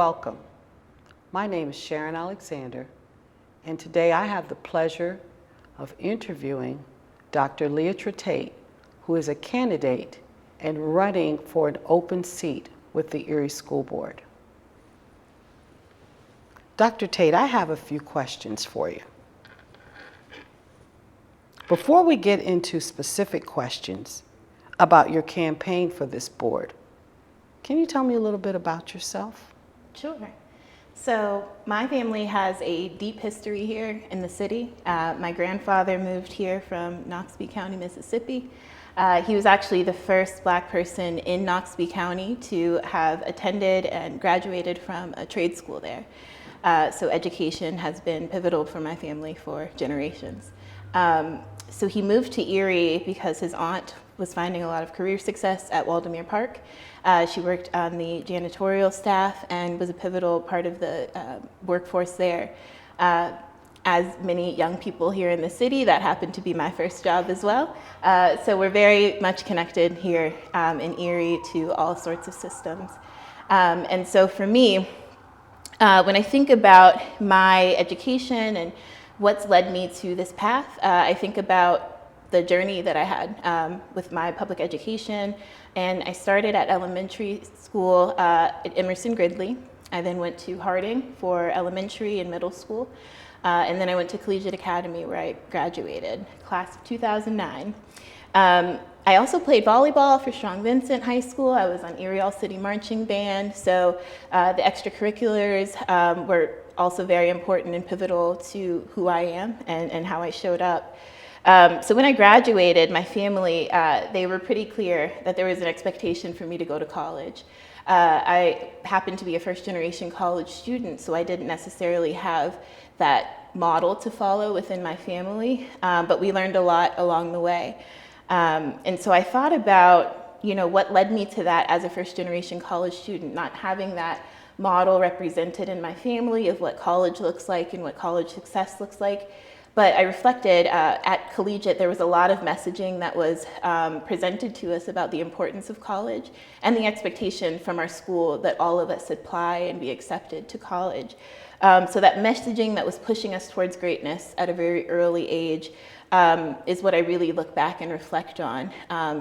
Welcome. My name is Sharon Alexander, and today I have the pleasure of interviewing Dr. Leatra Tate, who is a candidate and running for an open seat with the Erie School Board. Dr. Tate, I have a few questions for you. Before we get into specific questions about your campaign for this board, can you tell me a little bit about yourself? Sure. So my family has a deep history here in the city. My grandfather moved here from Noxubee County, Mississippi. He was actually the first Black person in Noxubee County to have attended and graduated from a trade school there. So education has been pivotal for my family for generations. So he moved to Erie because his aunt was finding a lot of career success at Waldemere Park. She worked on the janitorial staff and was a pivotal part of the workforce there. As many young people here in the city, that happened to be my first job as well. So we're very much connected here in Erie to all sorts of systems. And so for me, when I think about my education and what's led me to this path, I think about the journey that I had with my public education. And I started at elementary school at Emerson Gridley. I then went to Harding for elementary and middle school. And then I went to Collegiate Academy where I graduated, class of 2009. I also played volleyball for Strong Vincent High School. I was on Erie All-City Marching Band. So the extracurriculars were also very important and pivotal to who I am and how I showed up. So when I graduated, my family, they were pretty clear that there was an expectation for me to go to college. I happened to be a first-generation college student, so I didn't necessarily have that model to follow within my family, but we learned a lot along the way. And so I thought about, what led me to that as a first-generation college student, not having that model represented in my family of what college looks like and what college success looks like. But I reflected at Collegiate, there was a lot of messaging that was presented to us about the importance of college and the expectation from our school that all of us apply and be accepted to college. So that messaging that was pushing us towards greatness at a very early age is what I really look back and reflect on,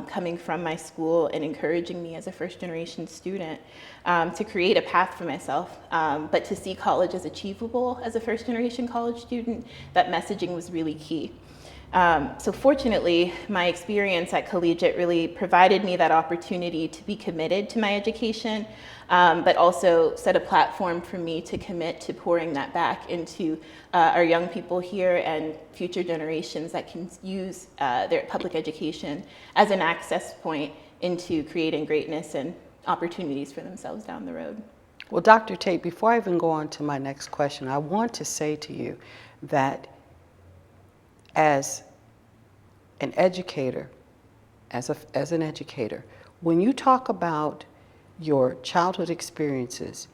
coming from my school and encouraging me as a first-generation student to create a path for myself, but to see college as achievable as a first-generation college student, that messaging was really key. So fortunately, my experience at Collegiate really provided me that opportunity to be committed to my education, but also set a platform for me to commit to pouring that back into our young people here and future generations that can use their public education as an access point into creating greatness and opportunities for themselves down the road. Well, Dr. Tate, before I even go on to my next question, I want to say to you that as an educator, as an educator, when you talk about your childhood experiences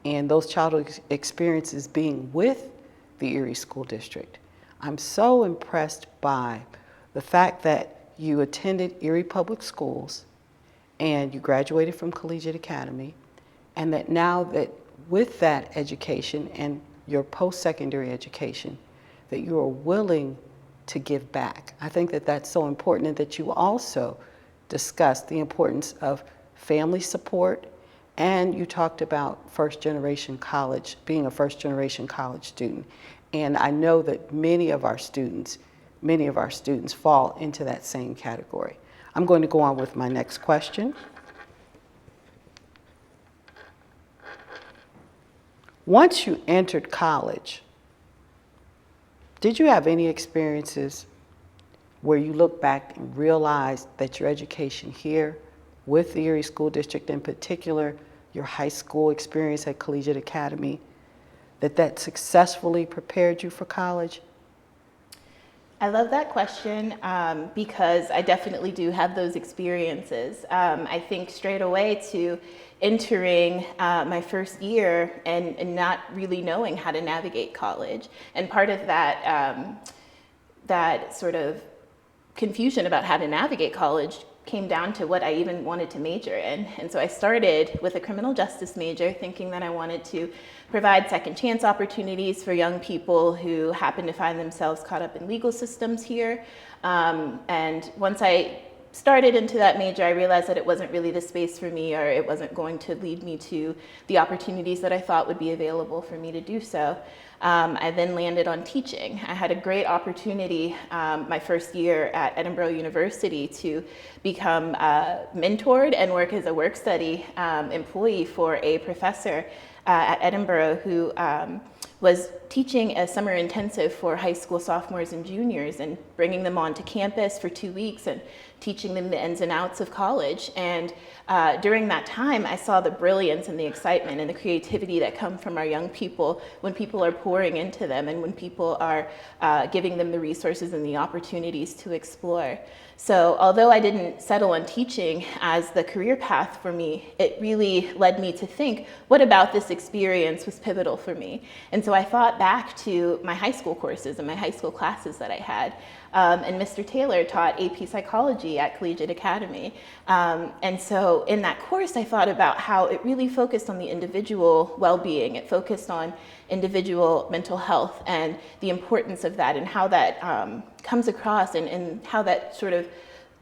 and those childhood experiences being with the Erie School District, I'm so impressed by the fact that you attended Erie Public Schools and you graduated from Collegiate Academy, and that now that with that education and your post-secondary education, that you are willing to give back. I think that that's so important, and that you also discussed the importance of family support, and you talked about first-generation college, being a first-generation college student. And I know that many of our students fall into that same category. I'm going to go on with my next question. Once you entered college, did you have any experiences where you look back and realize that your education here with the Erie School District, in particular, your high school experience at Collegiate Academy, that successfully prepared you for college? I love that question because I definitely do have those experiences. I think straight away to entering my first year and not really knowing how to navigate college. And part of that, that sort of confusion about how to navigate college came down to what I even wanted to major in. And so I started with a criminal justice major, thinking that I wanted to provide second chance opportunities for young people who happen to find themselves caught up in legal systems here. And once I started into that major, I realized that it wasn't really the space for me, or it wasn't going to lead me to the opportunities that I thought would be available for me to do so. I then landed on teaching. I had a great opportunity my first year at Edinburgh University to become mentored and work as a work study employee for a professor at Edinburgh who was teaching a summer intensive for high school sophomores and juniors and bringing them onto campus for 2 weeks and teaching them the ins and outs of college. And during that time, I saw the brilliance and the excitement and the creativity that come from our young people when people are pouring into them and when people are giving them the resources and the opportunities to explore. So although I didn't settle on teaching as the career path for me, it really led me to think, what about this experience was pivotal for me? And so I thought back to my high school courses and my high school classes that I had. And Mr. Taylor taught AP Psychology at Collegiate Academy. And so in that course, I thought about how it really focused on the individual well-being. It focused on individual mental health and the importance of that and how that comes across and how that sort of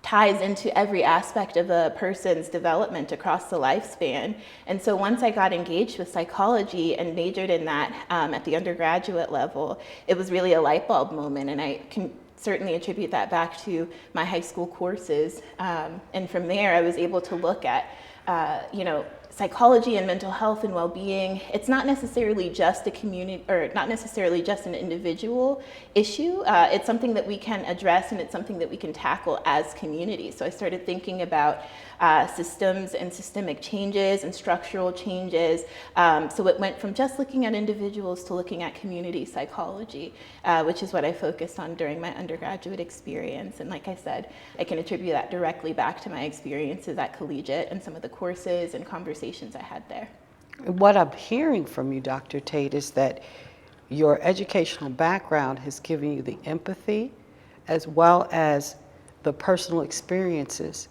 ties into every aspect of a person's development across the lifespan. And so once I got engaged with psychology and majored in that at the undergraduate level, it was really a light bulb moment, and I can certainly attribute that back to my high school courses. And from there, I was able to look at, psychology and mental health and well-being. It's not necessarily just a community, or not necessarily just an individual issue. It's something that we can address, and it's something that we can tackle as communities. So I started thinking about systems and systemic changes and structural changes. So it went from just looking at individuals to looking at community psychology, which is what I focused on during my undergraduate experience. And like I said, I can attribute that directly back to my experiences at Collegiate and some of the courses and conversations I had there. What I'm hearing from you, Dr. Tate, is that your educational background has given you the empathy as well as the personal experiences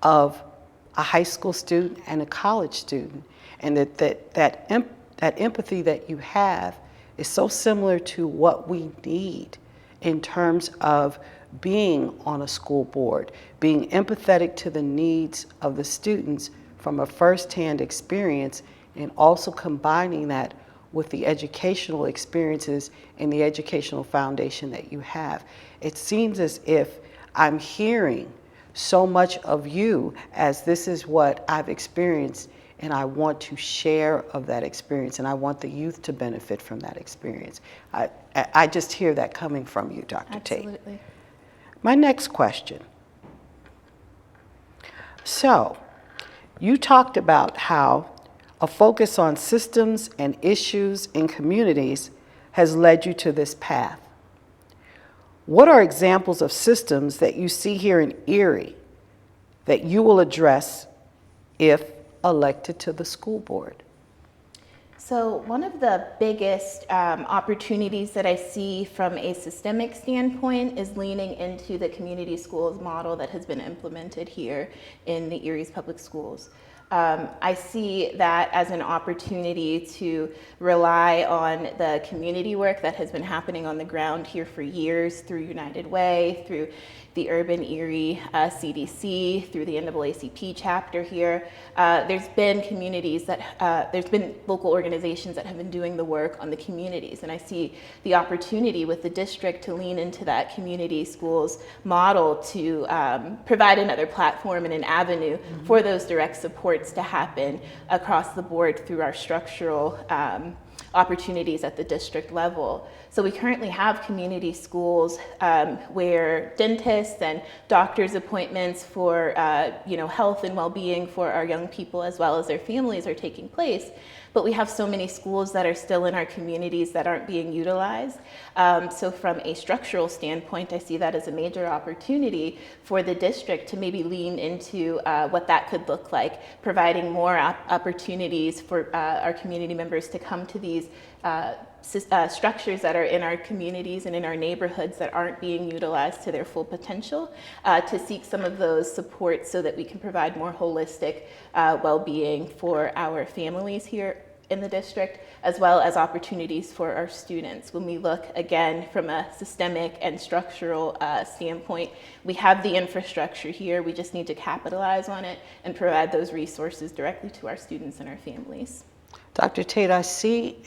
of a high school student and a college student, and that empathy that you have is so similar to what we need in terms of being on a school board, being empathetic to the needs of the students from a first-hand experience, and also combining that with the educational experiences and the educational foundation that you have. It seems as if I'm hearing so much of you as this is what I've experienced, and I want to share of that experience, and I want the youth to benefit from that experience. I just hear that coming from you, Dr. Tate. Absolutely. My next question. So, you talked about how a focus on systems and issues in communities has led you to this path. What are examples of systems that you see here in Erie that you will address if elected to the school board? So one of the biggest opportunities that I see from a systemic standpoint is leaning into the community schools model that has been implemented here in the Erie's public schools. I see that as an opportunity to rely on the community work that has been happening on the ground here for years through United Way, through the Urban Erie CDC, through the NAACP chapter here. There's been communities that, there's been local organizations that have been doing the work on the communities, and I see the opportunity with the district to lean into that community schools model to provide another platform and an avenue for those direct supports to happen across the board through our structural opportunities at the district level. So we currently have community schools where dentists and doctors' appointments for health and well-being for our young people as well as their families are taking place. But we have so many schools that are still in our communities that aren't being utilized. So from a structural standpoint, I see that as a major opportunity for the district to maybe lean into what that could look like, providing more opportunities for our community members to come to these structures that are in our communities and in our neighborhoods that aren't being utilized to their full potential, to seek some of those supports so that we can provide more holistic well-being for our families here in the district, as well as opportunities for our students. When we look again from a systemic and structural standpoint, we have the infrastructure here. We just need to capitalize on it and provide those resources directly to our students and our families. Dr. Tate, I see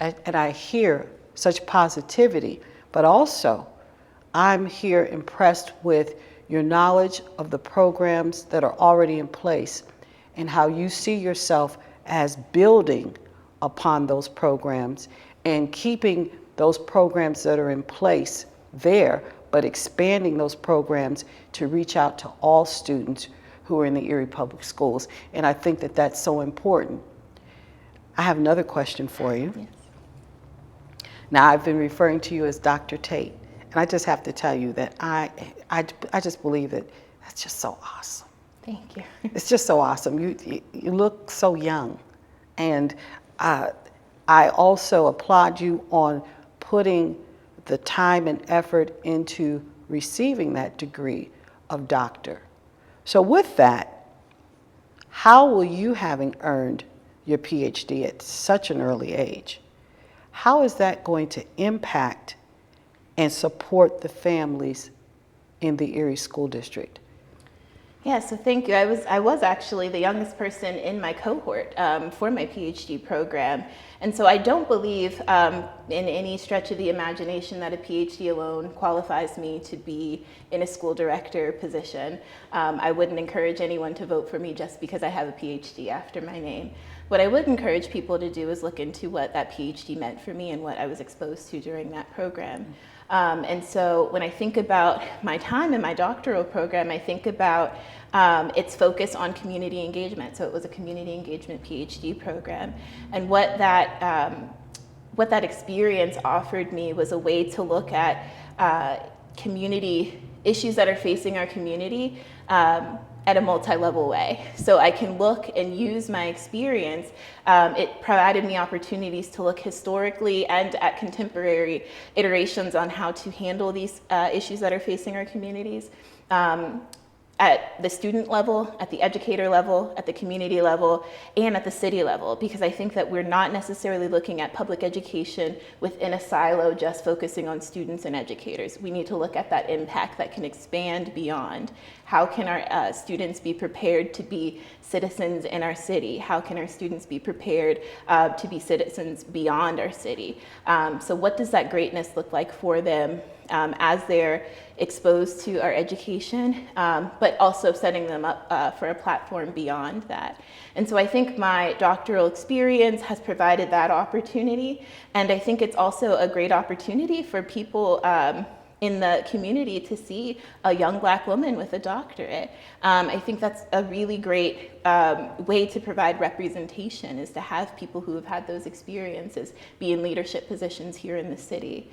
and I hear such positivity, but also I'm here impressed with your knowledge of the programs that are already in place and how you see yourself as building upon those programs and keeping those programs that are in place there, but expanding those programs to reach out to all students who are in the Erie Public Schools. And I think that that's so important. I have another question for you. Yes. Now, I've been referring to you as Dr. Tate, and I just have to tell you that I just believe that that's just so awesome. Thank you. It's just so awesome. You look so young, and I also applaud you on putting the time and effort into receiving that degree of doctor. So with that, how will you, having earned your PhD at such an early age, how is that going to impact and support the families in the Erie School District? Yeah, so thank you. I was actually the youngest person in my cohort for my PhD program. And so I don't believe in any stretch of the imagination that a PhD alone qualifies me to be in a school director position. I wouldn't encourage anyone to vote for me just because I have a PhD after my name. What I would encourage people to do is look into what that PhD meant for me and what I was exposed to during that program. And so when I think about my time in my doctoral program, I think about its focus on community engagement. So it was a community engagement PhD program. And what that experience offered me was a way to look at community issues that are facing our community at a multi-level way. So I can look and use my experience. It provided me opportunities to look historically and at contemporary iterations on how to handle these issues that are facing our communities. At the student level, at the educator level, at the community level, and at the city level, because I think that we're not necessarily looking at public education within a silo just focusing on students and educators. We need to look at that impact that can expand beyond. How can our students be prepared to be citizens in our city? How can our students be prepared to be citizens beyond our city? So what does that greatness look like for them as they're exposed to our education, but also setting them up for a platform beyond that. And so I think my doctoral experience has provided that opportunity, and I think it's also a great opportunity for people in the community to see a young Black woman with a doctorate. I think that's a really great way to provide representation, is to have people who have had those experiences be in leadership positions here in the city.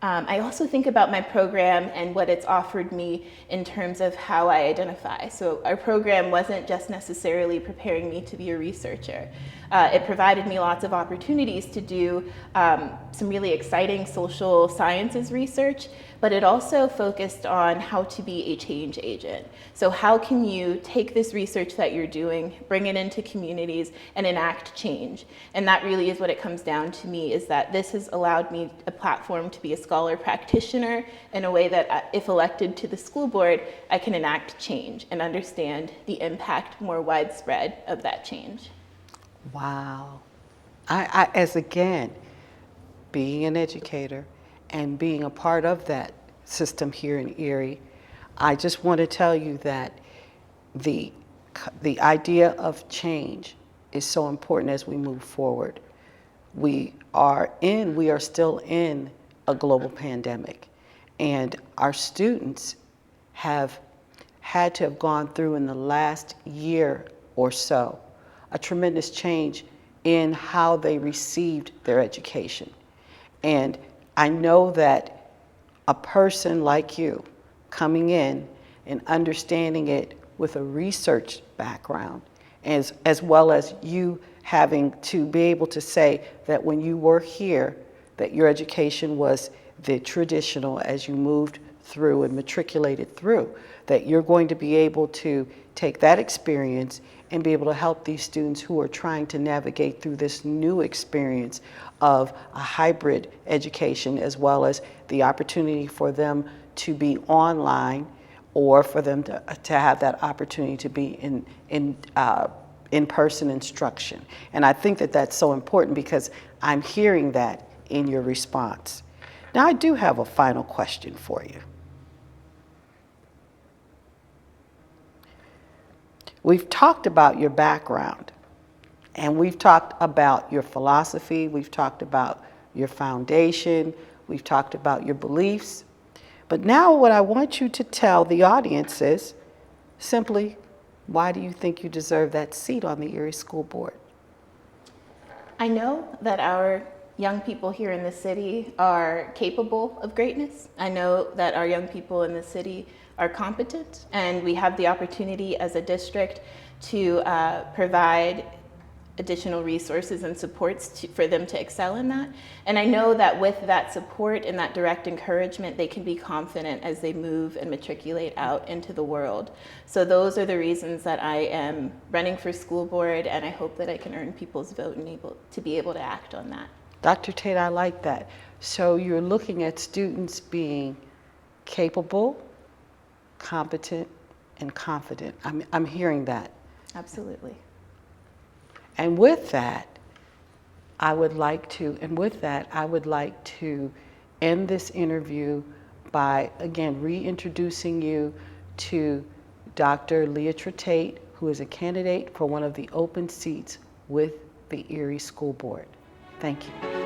I also think about my program and what it's offered me in terms of how I identify. So our program wasn't just necessarily preparing me to be a researcher. It provided me lots of opportunities to do some really exciting social sciences research, but it also focused on how to be a change agent. So how can you take this research that you're doing, bring it into communities, and enact change? And that really is what it comes down to me, is that this has allowed me a platform to be a scholar practitioner in a way that, if elected to the school board, I can enact change and understand the impact more widespread of that change. Wow. I as again, being an educator and being a part of that system here in Erie, I just want to tell you that the idea of change is so important as we move forward. We are still in a global pandemic, and our students have had to have gone through in the last year or so a tremendous change in how they received their education. And I know that a person like you coming in and understanding it with a research background, as well as you having to be able to say that when you were here, that your education was the traditional as you moved through and matriculated through, that you're going to be able to take that experience and be able to help these students who are trying to navigate through this new experience of a hybrid education, as well as the opportunity for them to be online or for them to have that opportunity to be in-person instruction. And I think that that's so important because I'm hearing that in your response. Now, I do have a final question for you. We've talked about your background, and we've talked about your philosophy, we've talked about your foundation, we've talked about your beliefs. But now what I want you to tell the audience is simply, why do you think you deserve that seat on the Erie School Board? I know that our young people here in the city are capable of greatness. I know that our young people in the city are competent, and we have the opportunity as a district to provide additional resources and supports for them to excel in that. And I know that with that support and that direct encouragement, they can be confident as they move and matriculate out into the world. So those are the reasons that I am running for school board, and I hope that I can earn people's vote and be able to act on that. Dr. Tate, I like that. So you're looking at students being capable, competent, and confident. I'm hearing that. Absolutely. And with that, I would like to end this interview by, again, reintroducing you to Dr. Leatra Tate, who is a candidate for one of the open seats with the Erie School Board. Thank you.